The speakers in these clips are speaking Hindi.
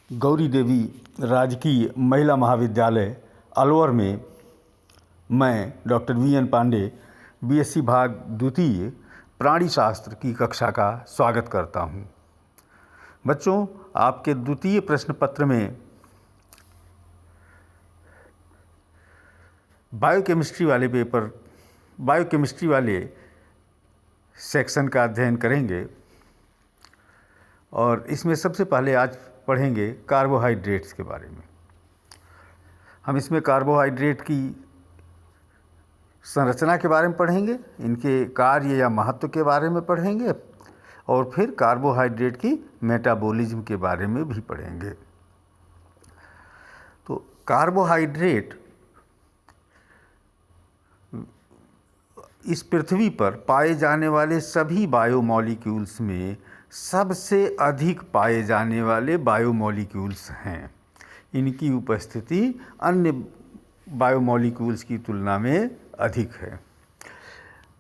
गौरी देवी राजकीय महिला महाविद्यालय अलवर में मैं डॉक्टर वी.एन. पांडे बीएससी भाग द्वितीय प्राणी शास्त्र की कक्षा का स्वागत करता हूं। बच्चों, आपके द्वितीय प्रश्न पत्र में बायोकेमिस्ट्री वाले सेक्शन का अध्ययन करेंगे और इसमें सबसे पहले आज पढ़ेंगे कार्बोहाइड्रेट्स के बारे में। हम इसमें कार्बोहाइड्रेट की संरचना के बारे में पढ़ेंगे, इनके कार्य या महत्व के बारे में पढ़ेंगे और फिर कार्बोहाइड्रेट की मेटाबॉलिज्म के बारे में भी पढ़ेंगे। तो कार्बोहाइड्रेट इस पृथ्वी पर पाए जाने वाले सभी बायोमॉलिक्यूल्स में सबसे अधिक पाए जाने वाले बायोमॉलिक्यूल्स हैं। इनकी उपस्थिति अन्य बायोमॉलिक्यूल्स की तुलना में अधिक है।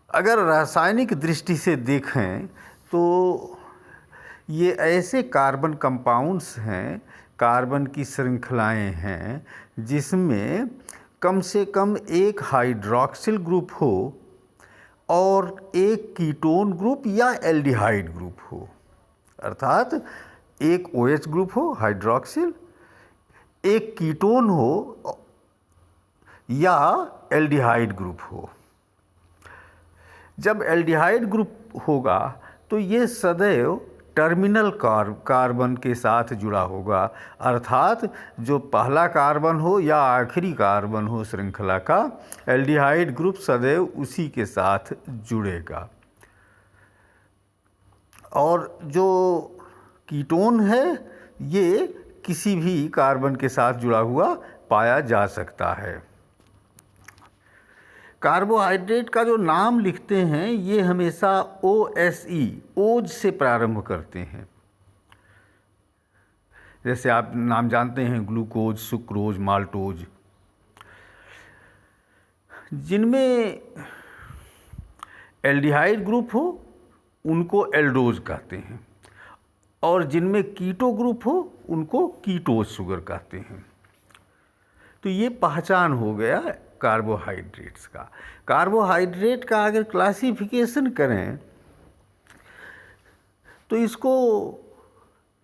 अगर रासायनिक दृष्टि से देखें तो ये ऐसे कार्बन कंपाउंड्स हैं, कार्बन की श्रृंखलाएं हैं जिसमें कम से कम एक हाइड्रॉक्सिल ग्रुप हो और एक कीटोन ग्रुप या एल्डिहाइड ग्रुप हो, अर्थात एक OH ग्रुप हो हाइड्रॉक्सिल, एक कीटोन हो या एल्डिहाइड ग्रुप हो। जब एल्डिहाइड ग्रुप होगा तो ये सदैव टर्मिनल कार्बन के साथ जुड़ा होगा, अर्थात जो पहला कार्बन हो या आखिरी कार्बन हो श्रृंखला का, एल्डिहाइड ग्रुप सदैव उसी के साथ जुड़ेगा। और जो कीटोन है ये किसी भी कार्बन के साथ जुड़ा हुआ पाया जा सकता है। कार्बोहाइड्रेट का जो नाम लिखते हैं ये हमेशा ओज से प्रारंभ करते हैं। जैसे आप नाम जानते हैं ग्लूकोज, सुक्रोज, माल्टोज। जिनमें एल्डिहाइड ग्रुप हो उनको एल्डोज कहते हैं और जिनमें कीटो ग्रुप हो उनको कीटोज शुगर कहते हैं। तो ये पहचान हो गया कार्बोहाइड्रेट्स का। कार्बोहाइड्रेट का अगर क्लासिफिकेशन करें तो इसको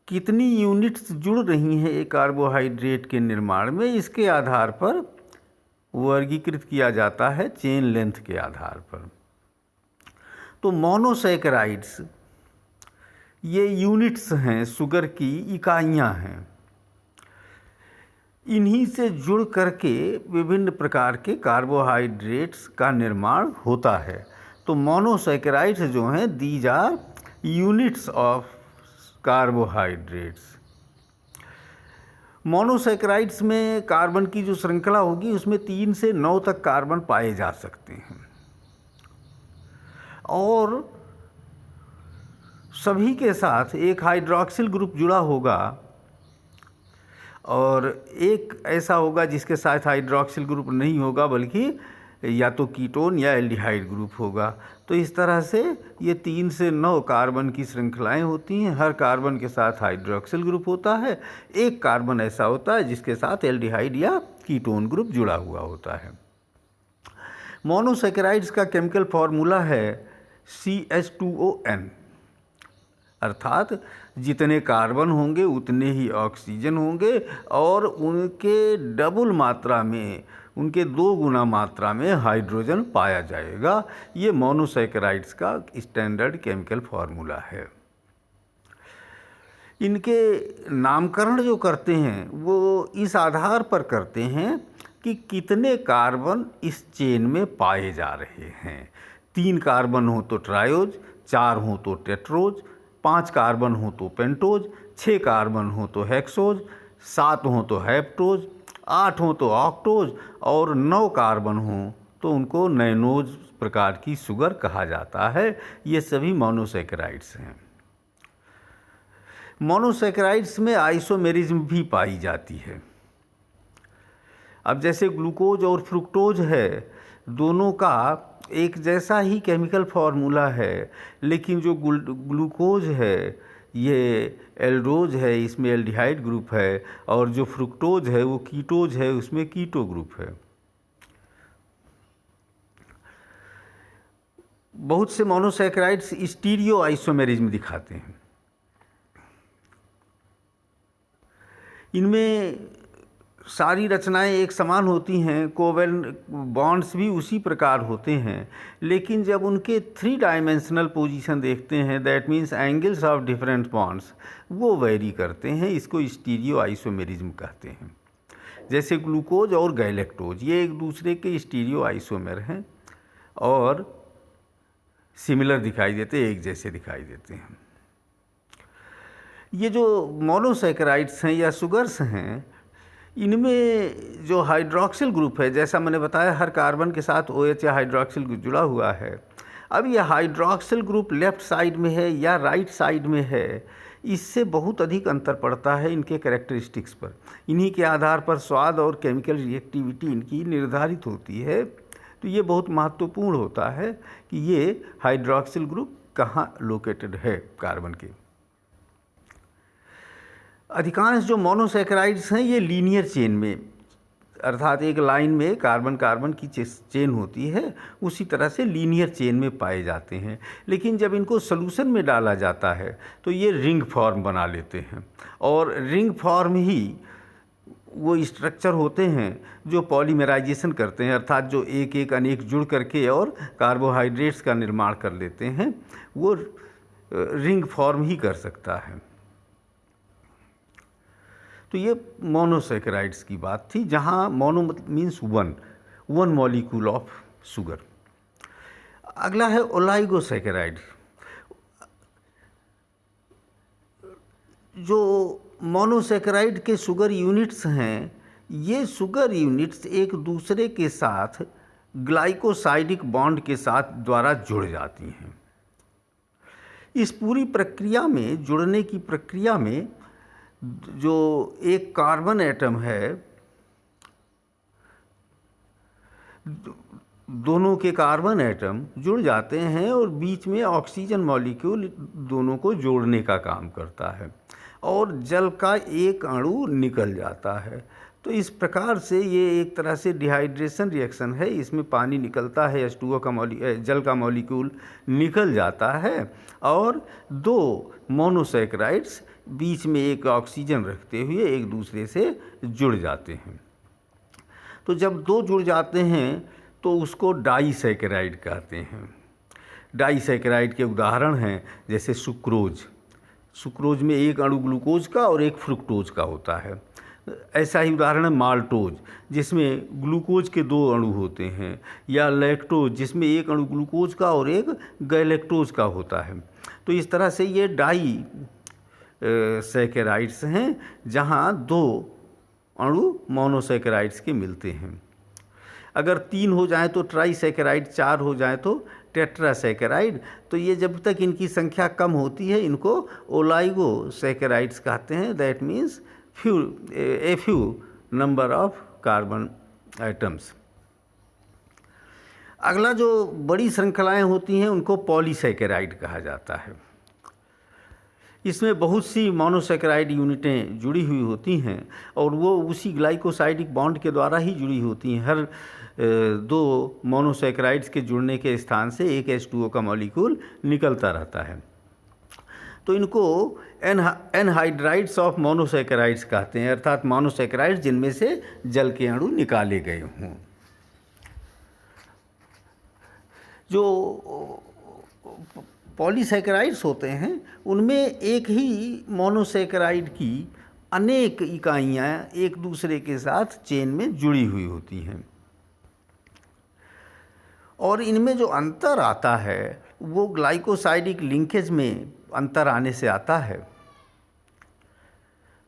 कितनी यूनिट्स जुड़ रही हैं एक कार्बोहाइड्रेट के निर्माण में, इसके आधार पर वर्गीकृत किया जाता है चेन लेंथ के आधार पर। तो मोनोसैकेराइड्स ये यूनिट्स हैं, शुगर की इकाइयां हैं। इन्हीं से जुड़ करके विभिन्न प्रकार के कार्बोहाइड्रेट्स का निर्माण होता है। तो मोनोसैकेराइड्स जो हैं these are units of carbohydrates. Monosaccharides में कार्बन की जो श्रृंखला होगी उसमें 3 से 9 तक कार्बन पाए जा सकते हैं और सभी के साथ एक हाइड्रॉक्सिल ग्रुप जुड़ा होगा और एक ऐसा होगा जिसके साथ हाइड्रॉक्सिल ग्रुप नहीं होगा बल्कि या तो कीटोन या एल्डिहाइड ग्रुप होगा। तो इस तरह से ये 3 से 9 कार्बन की श्रृंखलाएं होती हैं। हर कार्बन के साथ हाइड्रॉक्सिल ग्रुप होता है, एक कार्बन ऐसा होता है जिसके साथ एल्डिहाइड या कीटोन ग्रुप जुड़ा हुआ होता है। मोनोसैकेराइड्स का केमिकल फॉर्मूला है CH2ON, अर्थात जितने कार्बन होंगे उतने ही ऑक्सीजन होंगे और उनके डबल मात्रा में, उनके 2 गुना मात्रा में हाइड्रोजन पाया जाएगा। ये मोनोसैकेराइड्स का स्टैंडर्ड केमिकल फॉर्मूला है। इनके नामकरण जो करते हैं वो इस आधार पर करते हैं कि कितने कार्बन इस चेन में पाए जा रहे हैं। 3 कार्बन हो तो ट्रायोज, 4 हो तो टेट्रोज, 5 कार्बन हो तो पेंटोज, 6 कार्बन हो तो हेक्सोज, 7 हो तो हेप्टोज, 8 हो तो ऑक्टोज और 9 कार्बन हो तो उनको नैनोज प्रकार की शुगर कहा जाता है। ये सभी मोनोसैकेराइड्स हैं। मोनोसैकेराइड्स में आइसोमेरिज्म भी पाई जाती है। अब जैसे ग्लूकोज और फ्रुक्टोज है, दोनों का एक जैसा ही केमिकल फॉर्मूला है, लेकिन जो ग्लूकोज है ये एल्डोज है, इसमें एल्डिहाइड ग्रुप है, और जो फ्रुक्टोज है वो कीटोज है, उसमें कीटो ग्रुप है। बहुत से मोनोसैकेराइड्स स्टीरियो आइसोमेरिज्म दिखाते हैं। इनमें सारी रचनाएं एक समान होती हैं, कोवेलेंट बॉन्ड्स भी उसी प्रकार होते हैं, लेकिन जब उनके 3 डायमेंशनल पोजीशन देखते हैं, that means angles of different bonds, वो वेरी करते हैं। इसको स्टीरियो आइसोमेरिज्म कहते हैं। जैसे ग्लूकोज और गैलेक्टोज, ये एक दूसरे के स्टीरियो आइसोमेर हैं और सिमिलर दिखाई देते, एक जैसे दिखाई देते हैं। ये जो मोनोसैकेराइड्स हैं या शुगर्स हैं, इनमें जो हाइड्रोक्सिल ग्रुप है, जैसा मैंने बताया हर कार्बन के साथ OH या हाइड्रोक्सिल ग्रुप जुड़ा हुआ है। अब ये हाइड्रोक्सिल ग्रुप लेफ़्ट साइड में है या राइट साइड में है, इससे बहुत अधिक अंतर पड़ता है इनके कैरेक्टरिस्टिक्स पर। इन्हीं के आधार पर स्वाद और केमिकल रिएक्टिविटी इनकी निर्धारित होती है। तो ये बहुत महत्वपूर्ण होता है कि ये हाइड्रोक्सिल ग्रुप कहाँ लोकेटेड है कार्बन के। अधिकांश जो मोनोसैकेराइड्स हैं ये लीनियर चेन में, अर्थात एक लाइन में कार्बन कार्बन की चेन होती है, उसी तरह से लीनियर चेन में पाए जाते हैं। लेकिन जब इनको सॉल्यूशन में डाला जाता है तो ये रिंग फॉर्म बना लेते हैं, और रिंग फॉर्म ही वो स्ट्रक्चर होते हैं जो पॉलीमराइजेशन करते हैं, अर्थात जो एक एक अनेक जुड़ करके और कार्बोहाइड्रेट्स का निर्माण कर लेते हैं, वो रिंग फॉर्म ही कर सकता है। तो ये मोनोसैकेराइड्स की बात थी, जहाँ mono means one molecule of sugar. अगला है ओलाइगोसैकेराइड। जो मोनोसैकेराइड के शुगर यूनिट्स हैं, ये शुगर यूनिट्स एक दूसरे के साथ ग्लाइकोसाइडिक बॉन्ड के साथ द्वारा जुड़ जाती हैं। इस पूरी प्रक्रिया में, जुड़ने की प्रक्रिया में, जो एक कार्बन एटम है, दोनों के कार्बन एटम जुड़ जाते हैं और बीच में ऑक्सीजन मॉलिक्यूल दोनों को जोड़ने का काम करता है, और जल का एक अणु निकल जाता है। तो इस प्रकार से ये एक तरह से डिहाइड्रेशन रिएक्शन है। इसमें पानी निकलता है, H2O का जल का मॉलिक्यूल निकल जाता है, और 2 मोनोसैकेराइड्स बीच में एक ऑक्सीजन रखते हुए एक दूसरे से जुड़ जाते हैं। तो जब 2 जुड़ जाते हैं तो उसको डाइसैकेराइड कहते हैं। डाइसैकेराइड के उदाहरण हैं जैसे सुक्रोज। सुक्रोज में एक अणु ग्लूकोज का और एक फ्रुक्टोज का होता है। ऐसा ही उदाहरण है माल्टोज, जिसमें ग्लूकोज के 2 अणु होते हैं, या लैक्टोज, जिसमें एक अणु ग्लूकोज का और एक गैलेक्टोज का होता है। तो इस तरह से ये डाई सैकेराइड्स हैं, जहाँ 2 अणु मोनोसैकेराइड्स के मिलते हैं। अगर 3 हो जाए तो ट्राइसैकेराइड, 4 हो जाए तो टेट्रासैकेराइड। तो ये जब तक इनकी संख्या कम होती है, इनको ओलाइगोसैकेराइड्स कहते हैं। That means few number of carbon atoms. अगला जो बड़ी श्रृंखलाएं होती हैं उनको पॉलीसैकेराइड कहा जाता है। इसमें बहुत सी मोनोसैकेराइड यूनिटें जुड़ी हुई होती हैं, और वो उसी ग्लाइकोसाइडिक बॉन्ड के द्वारा ही जुड़ी होती हैं। हर 2 मोनोसैकेराइड्स के जुड़ने के स्थान से एक H2O का मॉलिक्यूल निकलता रहता है। तो इनको एनहाइड्राइड्स ऑफ मोनोसैकेराइड्स कहते हैं, अर्थात मोनोसैकेराइड्स जिनमें से जल के अणु निकाले गए हों। जो पॉलीसैकेराइड्स होते हैं उनमें एक ही मोनोसैकेराइड की अनेक इकाइयाँ एक दूसरे के साथ चेन में जुड़ी हुई होती हैं, और इनमें जो अंतर आता है वो ग्लाइकोसाइडिक लिंकेज में अंतर आने से आता है।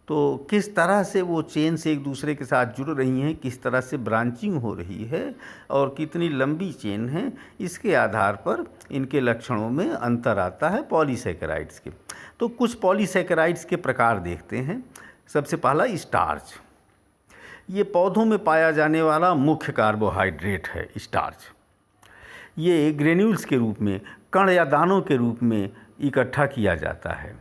तो किस तरह से वो चेन से एक दूसरे के साथ जुड़ रही हैं, किस तरह से ब्रांचिंग हो रही है और कितनी लंबी चेन है, इसके आधार पर इनके लक्षणों में अंतर आता है पॉलीसैकेराइड्स के। तो कुछ पॉलीसैकेराइड्स के प्रकार देखते हैं। सबसे पहला स्टार्च। ये पौधों में पाया जाने वाला मुख्य कार्बोहाइड्रेट है स्टार्च। ये ग्रेन्यूल्स के रूप में, कण या दानों के रूप में इकट्ठा किया जाता है।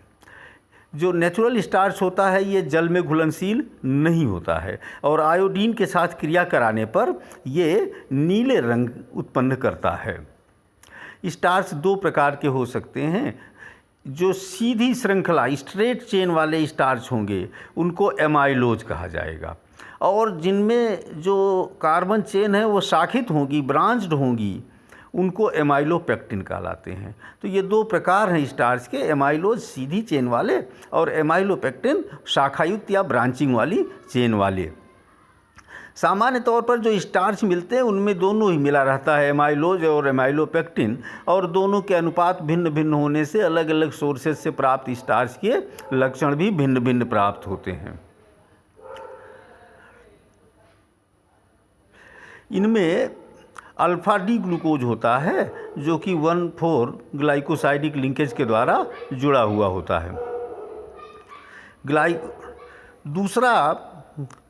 जो नेचुरल स्टार्च होता है ये जल में घुलनशील नहीं होता है और आयोडीन के साथ क्रिया कराने पर ये नीले रंग उत्पन्न करता है। स्टार्च दो प्रकार के हो सकते हैं। जो सीधी श्रृंखला स्ट्रेट चेन वाले स्टार्च होंगे उनको एमाइलोज कहा जाएगा, और जिनमें जो कार्बन चेन है वो शाखित होंगी, ब्रांच्ड होंगी, उनको एमाइलोपेक्टिन कहलाते हैं। तो ये दो प्रकार हैं स्टार्च के, एमाइलोज सीधी चेन वाले और एमाइलोपेक्टिन शाखायुक्त या ब्रांचिंग वाली चेन वाले। सामान्य तौर पर जो स्टार्च मिलते हैं उनमें दोनों ही मिला रहता है, एमाइलोज और एमाइलोपेक्टिन, और दोनों के अनुपात भिन्न भिन्न होने से अलग अलग सोर्सेज से प्राप्त स्टार्च के लक्षण भी भिन्न भिन्न प्राप्त होते हैं। इनमें अल्फा डी ग्लूकोज होता है जो कि 1,4 ग्लाइकोसाइडिक लिंकेज के द्वारा जुड़ा हुआ होता है। दूसरा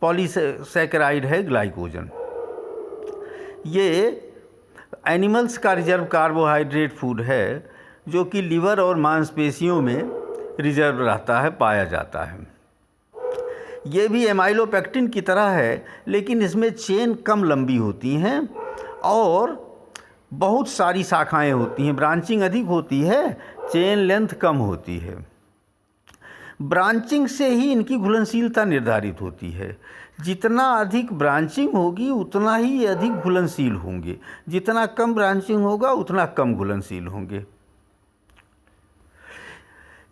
पॉलीसैकेराइड है ग्लाइकोजन। ये एनिमल्स का रिजर्व कार्बोहाइड्रेट फूड है जो कि लीवर और मांसपेशियों में रिजर्व रहता है, पाया जाता है। ये भी एमाइलोपेक्टिन की तरह है, लेकिन इसमें चेन कम लंबी होती हैं और बहुत सारी शाखाएं होती हैं, ब्रांचिंग अधिक होती है, चेन लेंथ कम होती है। ब्रांचिंग से ही इनकी घुलनशीलता निर्धारित होती है। जितना अधिक ब्रांचिंग होगी उतना ही अधिक घुलनशील होंगे, जितना कम ब्रांचिंग होगा उतना कम घुलनशील होंगे।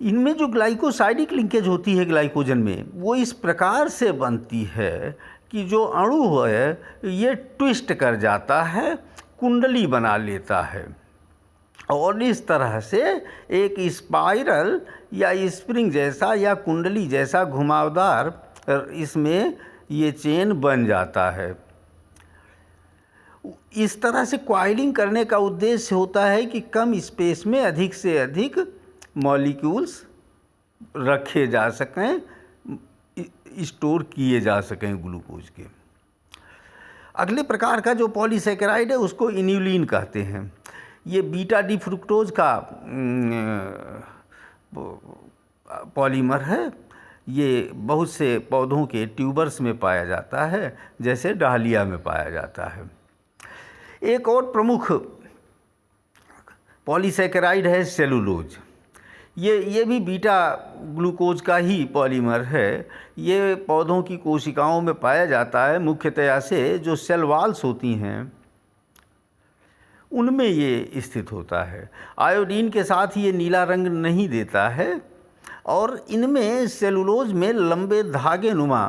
इनमें जो ग्लाइकोसाइडिक लिंकेज होती है ग्लाइकोजन में, वो इस प्रकार से बनती है कि जो अणु है ये ट्विस्ट कर जाता है, कुंडली बना लेता है, और इस तरह से एक स्पाइरल या स्प्रिंग जैसा या कुंडली जैसा घुमावदार इसमें ये चेन बन जाता है। इस तरह से कॉइलिंग करने का उद्देश्य होता है कि कम स्पेस में अधिक से अधिक मॉलिक्यूल्स रखे जा सकें, स्टोर किए जा सकें ग्लूकोज के। अगले प्रकार का जो पॉलीसैकेराइड है उसको इन्यूलिन कहते हैं। ये बीटा डी फ्रुक्टोज का पॉलीमर है। ये बहुत से पौधों के ट्यूबर्स में पाया जाता है, जैसे डालिया में पाया जाता है। एक और प्रमुख पॉलीसैकेराइड है सेलुलोज। ये भी बीटा ग्लूकोज का ही पॉलीमर है। ये पौधों की कोशिकाओं में पाया जाता है, मुख्यतया से जो सेल वॉल्स होती हैं उनमें ये स्थित होता है। आयोडीन के साथ ये नीला रंग नहीं देता है, और इनमें सेलुलोज में लंबे धागे नुमा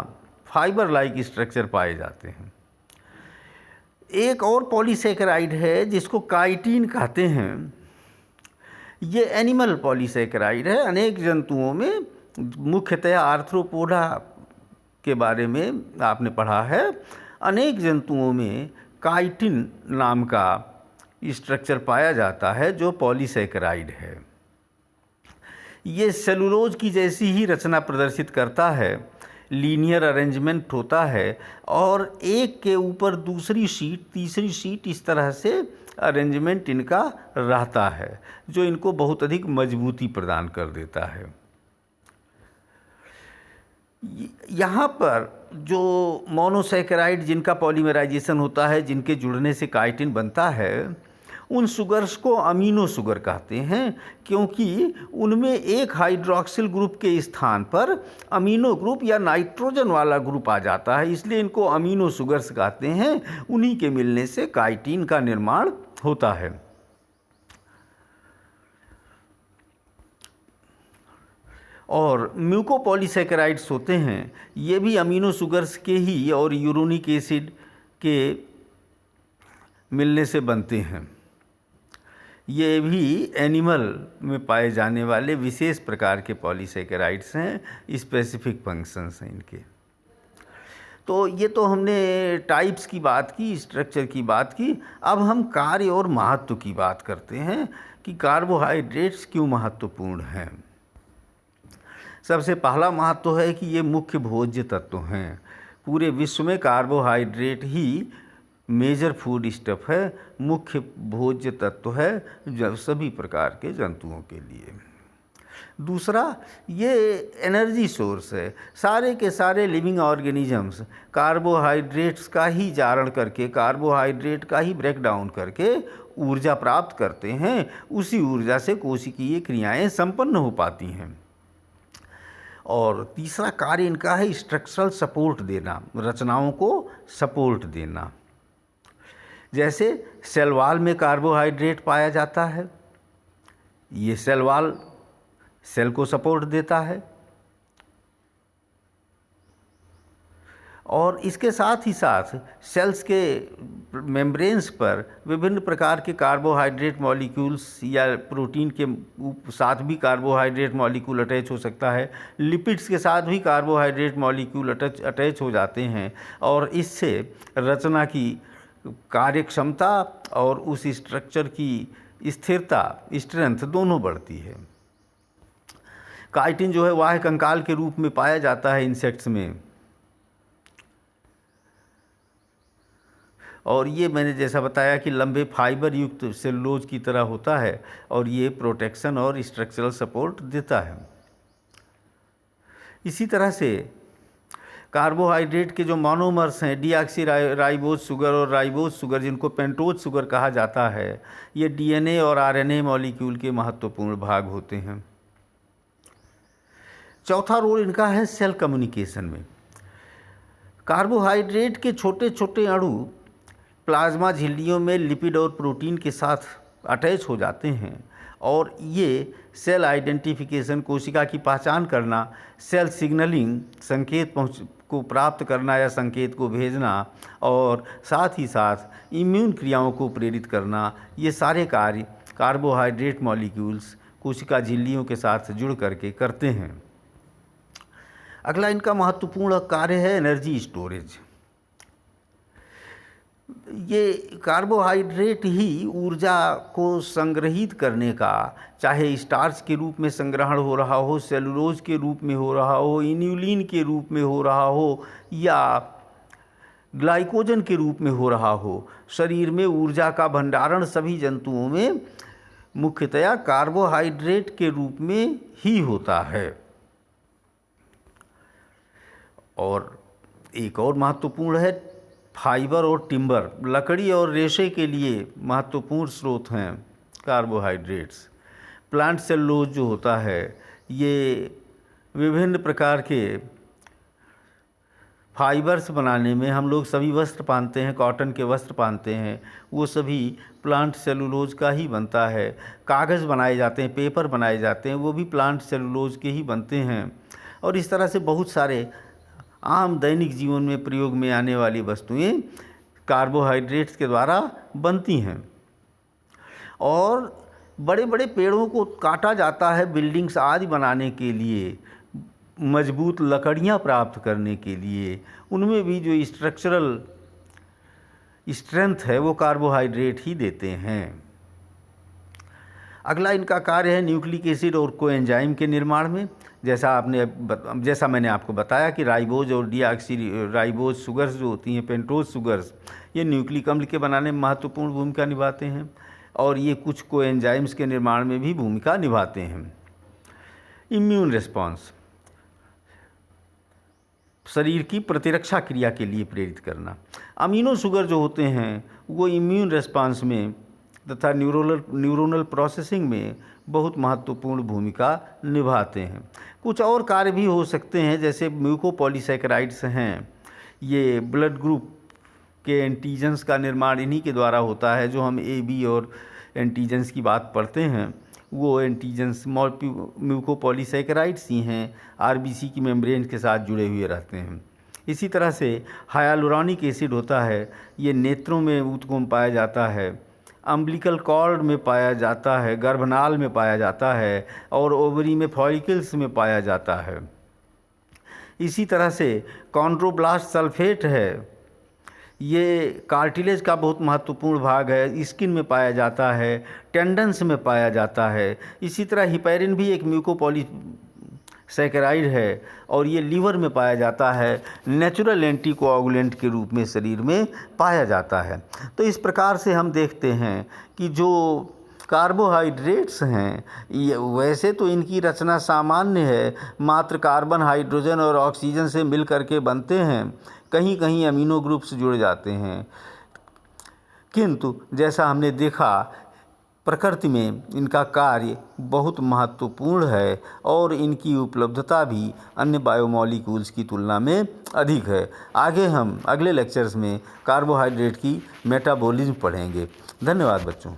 फाइबर लाइक स्ट्रक्चर पाए जाते हैं। एक और पॉलीसैकेराइड है जिसको काइटिन कहते हैं। ये एनिमल पॉलीसैकेराइड है। अनेक जंतुओं में, मुख्यतः आर्थ्रोपोडा के बारे में आपने पढ़ा है, अनेक जंतुओं में काइटिन नाम का स्ट्रक्चर पाया जाता है जो पॉलीसैकेराइड है। ये सेलुलोज की जैसी ही रचना प्रदर्शित करता है, लीनियर अरेंजमेंट होता है, और एक के ऊपर दूसरी शीट, तीसरी शीट, इस तरह से अरेंजमेंट इनका रहता है, जो इनको बहुत अधिक मजबूती प्रदान कर देता है। यहाँ पर जो मोनोसैकेराइड जिनका पॉलीमराइजेशन होता है, जिनके जुड़ने से काइटिन बनता है, उन शुगर्स को अमीनो शुगर कहते हैं, क्योंकि उनमें एक हाइड्रोक्सिल ग्रुप के स्थान पर अमीनो ग्रुप या नाइट्रोजन वाला ग्रुप आ जाता है, इसलिए इनको अमीनो शुगर्स कहते हैं। उन्हीं के मिलने से काइटिन का निर्माण होता है। और म्यूकोपॉलीसैकेराइड्स होते हैं, ये भी अमीनो शुगर्स के ही और यूरोनिक एसिड के मिलने से बनते हैं। ये भी एनिमल में पाए जाने वाले विशेष प्रकार के पॉलीसैकेराइड्स हैं, स्पेसिफिक फंक्शंस हैं इनके। तो ये तो हमने टाइप्स की बात की, स्ट्रक्चर की बात की। अब हम कार्य और महत्व की बात करते हैं कि कार्बोहाइड्रेट्स क्यों महत्वपूर्ण हैं। सबसे पहला महत्व है कि ये मुख्य भोज्य तत्व हैं। पूरे विश्व में कार्बोहाइड्रेट ही मेजर फूड स्टफ है, मुख्य भोज्य तत्व है जब सभी प्रकार के जंतुओं के लिए। दूसरा, ये एनर्जी सोर्स है। सारे के सारे लिविंग ऑर्गेनिजम्स कार्बोहाइड्रेट्स का ही जारण करके, कार्बोहाइड्रेट का ही ब्रेक डाउन करके ऊर्जा प्राप्त करते हैं। उसी ऊर्जा से कोशिकीय क्रियाएं संपन्न हो पाती हैं। और तीसरा कार्य इनका है स्ट्रक्चरल सपोर्ट देना, रचनाओं को सपोर्ट देना। जैसे सेल वॉल में कार्बोहाइड्रेट पाया जाता है, ये सेल वॉल सेल को सपोर्ट देता है। और इसके साथ ही साथ सेल्स के मेम्ब्रेन्स पर विभिन्न प्रकार के कार्बोहाइड्रेट मॉलिक्यूल्स या प्रोटीन के साथ भी कार्बोहाइड्रेट मॉलिक्यूल अटैच हो सकता है, लिपिड्स के साथ भी कार्बोहाइड्रेट मॉलिक्यूल अटैच हो जाते हैं। और इससे रचना की कार्यक्षमता और उस स्ट्रक्चर की स्थिरता, स्ट्रेंथ दोनों बढ़ती है। काइटिन जो है वाह्य कंकाल के रूप में पाया जाता है इंसेक्ट्स में, और ये मैंने जैसा बताया कि लंबे फाइबर युक्त सेलुलोज की तरह होता है और ये प्रोटेक्शन और स्ट्रक्चरल सपोर्ट देता है। इसी तरह से कार्बोहाइड्रेट के जो मोनोमर्स हैं, डीऑक्सी राइबोज शुगर और राइबोज शुगर, जिनको पेंटोज शुगर कहा जाता है, ये डीएनए और आरएनए मॉलिक्यूल के महत्वपूर्ण भाग होते हैं। चौथा रोल इनका है सेल कम्युनिकेशन में। कार्बोहाइड्रेट के छोटे छोटे अणु प्लाज्मा झिल्लियों में लिपिड और प्रोटीन के साथ अटैच हो जाते हैं और ये सेल आइडेंटिफिकेशन, कोशिका की पहचान करना, सेल सिग्नलिंग, संकेत को प्राप्त करना या संकेत को भेजना, और साथ ही साथ इम्यून क्रियाओं को प्रेरित करना, ये सारे कार्य कार्बोहाइड्रेट मॉलिक्यूल्स कोशिका झिल्लियों के साथ जुड़ करके करते हैं। अगला इनका महत्वपूर्ण कार्य है एनर्जी स्टोरेज। ये कार्बोहाइड्रेट ही ऊर्जा को संग्रहित करने का, चाहे स्टार्च के रूप में संग्रहण हो रहा हो, सेलुलोज के रूप में हो रहा हो, इन्यूलिन के रूप में हो रहा हो या ग्लाइकोजन के रूप में हो रहा हो, शरीर में ऊर्जा का भंडारण सभी जंतुओं में मुख्यतया कार्बोहाइड्रेट के रूप में ही होता है। और एक और महत्वपूर्ण है फाइबर और टिम्बर। लकड़ी और रेशे के लिए महत्वपूर्ण स्रोत हैं कार्बोहाइड्रेट्स। प्लांट सेलुलोज जो होता है, ये विभिन्न प्रकार के फाइबर्स बनाने में, हम लोग सभी वस्त्र पहनते हैं, कॉटन के वस्त्र पहनते हैं, वो सभी प्लांट सेलुलोज का ही बनता है। कागज़ बनाए जाते हैं, पेपर बनाए जाते हैं, वो भी प्लांट सेलुलोज के ही बनते हैं। और इस तरह से बहुत सारे आम दैनिक जीवन में प्रयोग में आने वाली वस्तुएं कार्बोहाइड्रेट्स के द्वारा बनती हैं। और बड़े बड़े पेड़ों को काटा जाता है बिल्डिंग्स आदि बनाने के लिए, मजबूत लकड़ियां प्राप्त करने के लिए। उनमें भी जो स्ट्रक्चरल स्ट्रेंथ है वो कार्बोहाइड्रेट ही देते हैं। अगला इनका कार्य है न्यूक्लिक एसिड और कोएंजाइम के निर्माण में। जैसा मैंने आपको बताया कि राइबोज और डीऑक्सी राइबोज शुगर्स जो होती हैं, पेंटोज शुगर्स, ये न्यूक्लिक अम्ल के बनाने में महत्वपूर्ण भूमिका निभाते हैं और ये कुछ कोएंजाइम्स के निर्माण में भी भूमिका निभाते हैं। इम्यून रिस्पॉन्स, शरीर की प्रतिरक्षा क्रिया के लिए प्रेरित करना। अमीनो शुगर जो होते हैं वो इम्यून रिस्पॉन्स में तथा न्यूरोनल प्रोसेसिंग में बहुत महत्वपूर्ण भूमिका निभाते हैं। कुछ और कार्य भी हो सकते हैं, जैसे म्यूकोपॉलीसैकेराइड्स हैं, ये ब्लड ग्रुप के एंटीजन्स का निर्माण इन्हीं के द्वारा होता है। जो हम AB और एंटीजन्स की बात पढ़ते हैं, वो एंटीजन्स म्यूकोपॉलीसैकेराइड्स ही हैं, RBC की मेम्ब्रेन के साथ जुड़े हुए रहते हैं। इसी तरह से हाइलुरोनिक एसिड होता है, ये नेत्रों में उत्कोण पाया जाता है, अम्बिलिकल कॉर्ड में पाया जाता है, गर्भनाल में पाया जाता है और ओवरी में फॉलिकल्स में पाया जाता है। इसी तरह से कॉन्ड्रोब्लास्ट सल्फेट है, ये कार्टिलेज का बहुत महत्वपूर्ण भाग है, स्किन में पाया जाता है, टेंडन्स में पाया जाता है। इसी तरह हिपैरिन भी एक म्यूकोपॉलीसैकेराइड है और ये लीवर में पाया जाता है, नेचुरल एंटीकोआगुलेंट के रूप में शरीर में पाया जाता है। तो इस प्रकार से हम देखते हैं कि जो कार्बोहाइड्रेट्स हैं, वैसे तो इनकी रचना सामान्य है, मात्र कार्बन, हाइड्रोजन और ऑक्सीजन से मिल करके बनते हैं। कहीं कहीं अमीनो ग्रुप्स जुड़ जाते हैं, किंतु जैसा हमने देखा प्रकृति में इनका कार्य बहुत महत्वपूर्ण है और इनकी उपलब्धता भी अन्य बायोमॉलिक्यूल्स की तुलना में अधिक है। आगे हम अगले लेक्चर्स में कार्बोहाइड्रेट की मेटाबॉलिज्म पढ़ेंगे। धन्यवाद बच्चों।